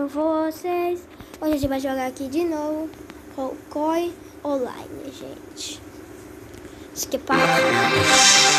vocês. Hoje a gente vai jogar aqui de novo Rocói Online, gente. Acho que é parte.